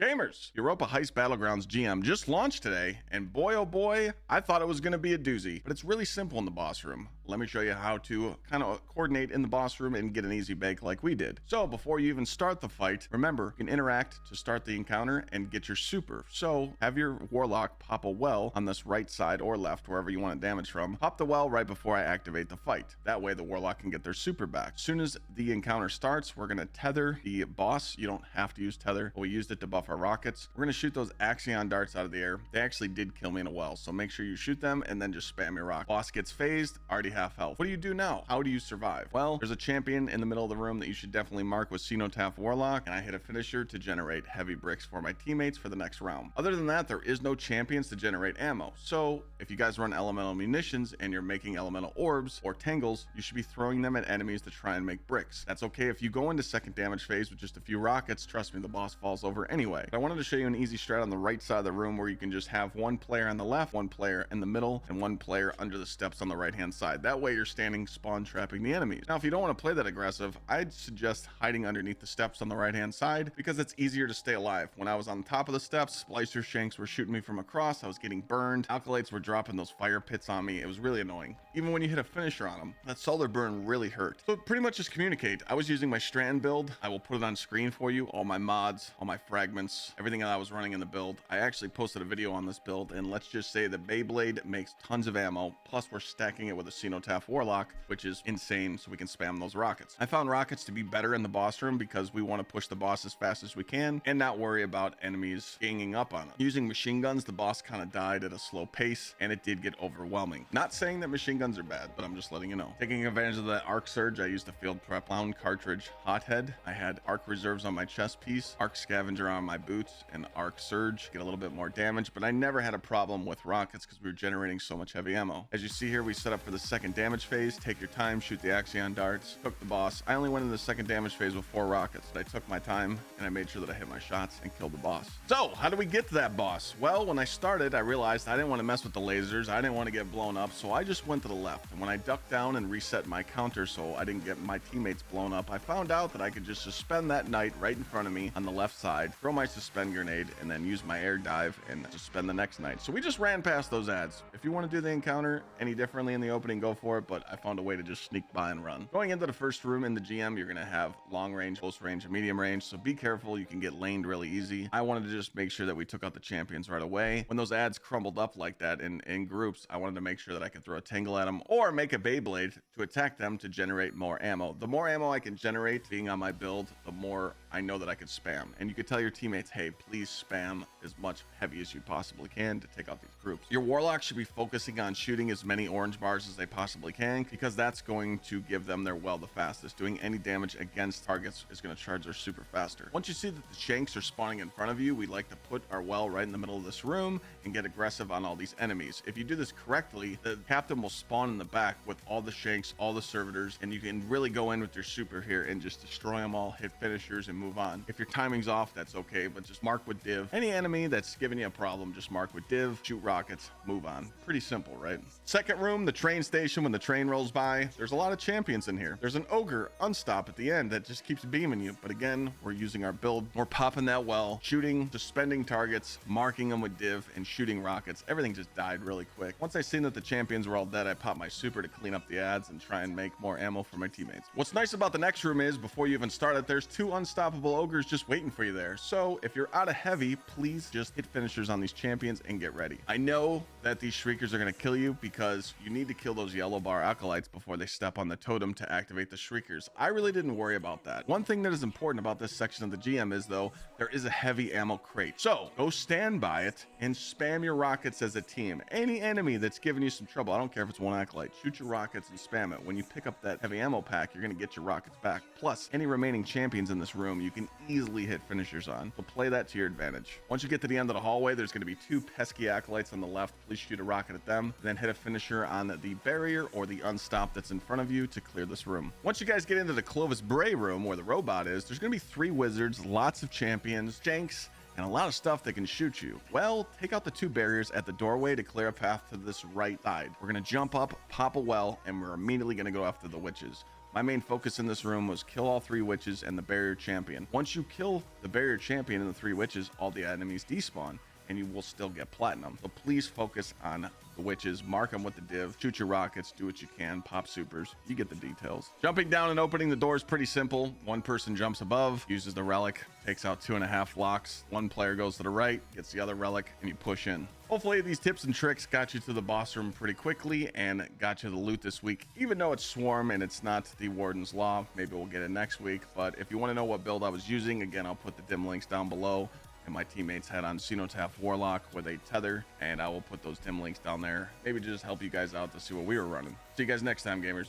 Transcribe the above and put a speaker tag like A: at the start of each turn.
A: Gamers, Europa Heist Battleground's GM just launched today, and boy oh boy, I thought it was going to be a doozy, but it's really simple in the boss room. Let me show you how to kind of coordinate in the boss room and get an easy bake like we did. So before you even start the fight, remember, you can interact to start the encounter and get your super. So have your warlock pop a well on this right side or left, wherever you want it damaged from. Pop the well right before I activate the fight. That way the warlock can get their super back. As soon as the encounter starts, we're going to tether the boss. You don't have to use tether, but we used it to buff our rockets. We're going to shoot those Gsxrclyde darts out of the air. They actually did kill me in a well, so make sure you shoot them and then just spam your rock. Boss gets phased, already half health. What do you do now? How do you survive? Well, there's a champion in the middle of the room that you should definitely mark with Cenotaph Warlock, and I hit a finisher to generate heavy bricks for my teammates for the next round. Other than that, there is no champions to generate ammo. So if you guys run elemental munitions and you're making elemental orbs or tangles, you should be throwing them at enemies to try and make bricks. That's okay if you go into second damage phase with just a few rockets. Trust me, the boss falls over anyway. But I wanted to show you an easy strat on the right side of the room where you can just have one player on the left, one player in the middle, and one player under the steps on the right hand side. That way you're standing spawn trapping the enemies. Now if you don't want to play that aggressive, I'd suggest hiding underneath the steps on the right hand side because it's easier to stay alive. When I was on top of the steps, splicer shanks were shooting me from across. I was getting burned. Alkalites were dropping those fire pits on me. It was really annoying. Even when you hit a finisher on them, that solar burn really hurt. So pretty much just communicate. I was using my strand build. I will put it on screen for you. All my mods, all my fragments, everything that I was running in the build. I actually posted a video on this build, and let's just say the Beyblade makes tons of ammo. Plus we're stacking it with a Cenotaph Warlock, which is insane, so we can spam those rockets. I found rockets to be better in the boss room because we want to push the boss as fast as we can and not worry about enemies ganging up on us. Using machine guns, the boss kind of died at a slow pace and it did get overwhelming. Not saying that machine guns are bad, but I'm just letting you know. Taking advantage of that arc surge, I used a field prep round cartridge hothead. I had arc reserves on my chest piece, arc scavenger on my boots, and arc surge. Get a little bit more damage, but I never had a problem with rockets because we were generating so much heavy ammo. As you see here, we set up for the second damage phase. Take your time, shoot the Gsxrclyde darts, took the boss. I only went into the second damage phase with 4 rockets, but I took my time and I made sure that I hit my shots and killed the boss. So how do we get to that boss? Well, when I started, I realized I didn't want to mess with the lasers. I didn't want to get blown up, so I just went to the left. And when I ducked down and reset my counter so I didn't get my teammates blown up, I found out that I could just suspend that knight right in front of me on the left side, throw my suspend grenade, and then use my air dive and suspend the next knight. So we just ran past those ads. If you want to do the encounter any differently in the opening, go for it, but I found a way to just sneak by and run. Going into the first room in the GM, you're going to have long range, close range, and medium range, so be careful. You can get laned really easy. I wanted to just make sure that we took out the champions right away. When those ads crumbled up like that in groups, I wanted to make sure that I could throw a tangle at them or make a Beyblade to attack them to generate more ammo. The more ammo I can generate being on my build, the more I know that I could spam. And you could tell your teammates, hey, please spam as much heavy as you possibly can to take out these groups. Your warlock should be focusing on shooting as many orange bars as they possibly can because that's going to give them their well the fastest. Doing any damage against targets is going to charge their super faster. Once you see that the shanks are spawning in front of you, we like to put our well right in the middle of this room and get aggressive on all these enemies. If you do this correctly, the captain will spawn in the back with all the shanks, all the servitors, and you can really go in with your super here and just destroy them all, hit finishers, and move on. If your timing's off, that's okay, but just mark with div. Any enemy that's giving you a problem, just mark with div, shoot rockets, move on. Pretty simple, right? Second room, the train station. When the train rolls by, there's a lot of champions in here. There's an ogre unstop at the end that just keeps beaming you, but again, we're using our build. We're popping that well, shooting, suspending targets, marking them with div, and shooting rockets. Everything just died really quick. Once I seen that the champions were all dead, I popped my super to clean up the ads and try and make more ammo for my teammates. What's nice about the next room is before you even start it, there's 2 unstoppable ogres just waiting for you there. So if you're out of heavy, please just hit finishers on these champions and get ready. I know that these shriekers are going to kill you because you need to kill those yellow bar acolytes before they step on the totem to activate the shriekers. I really didn't worry about that. One thing that is important about this section of the GM is though, there is a heavy ammo crate. So go stand by it and spam your rockets as a team. Any enemy that's giving you some trouble, I don't care if it's one acolyte, shoot your rockets and spam it. When you pick up that heavy ammo pack, you're going to get your rockets back. Plus any remaining champions in this room, you can easily hit finishers on. So play that to your advantage. Once you get to the end of the hallway, there's going to be 2 pesky acolytes on the left. Please shoot a rocket at them, then hit a finisher on the barrier or the unstop that's in front of you to clear this room. Once you guys get into the Clovis bray room where the robot is, there's going to be 3 wizards, lots of champions, shanks, and a lot of stuff that can shoot you. Well, take out the 2 barriers at the doorway to clear a path to this right side. We're going to jump up, pop a well, and we're immediately going to go after the witches. My main focus in this room was kill all 3 witches and the barrier champion. Once you kill the barrier champion and the 3 witches, all the enemies despawn and you will still get platinum. So please focus on the witches, mark them with the div, shoot your rockets, do what you can, pop supers, you get the details. Jumping down and opening the door is pretty simple. One person jumps above, uses the relic, takes out 2.5 locks. One player goes to the right, gets the other relic, and you push in. Hopefully these tips and tricks got you to the boss room pretty quickly and got you the loot this week. Even though it's Swarm and it's not the Warden's Law, maybe we'll get it next week. But if you want to know what build I was using, again, I'll put the dim links down below. And my teammates had on Cenotaph Warlock with a tether, and I will put those dim links down there, maybe to just help you guys out to see what we were running. See you guys next time, gamers.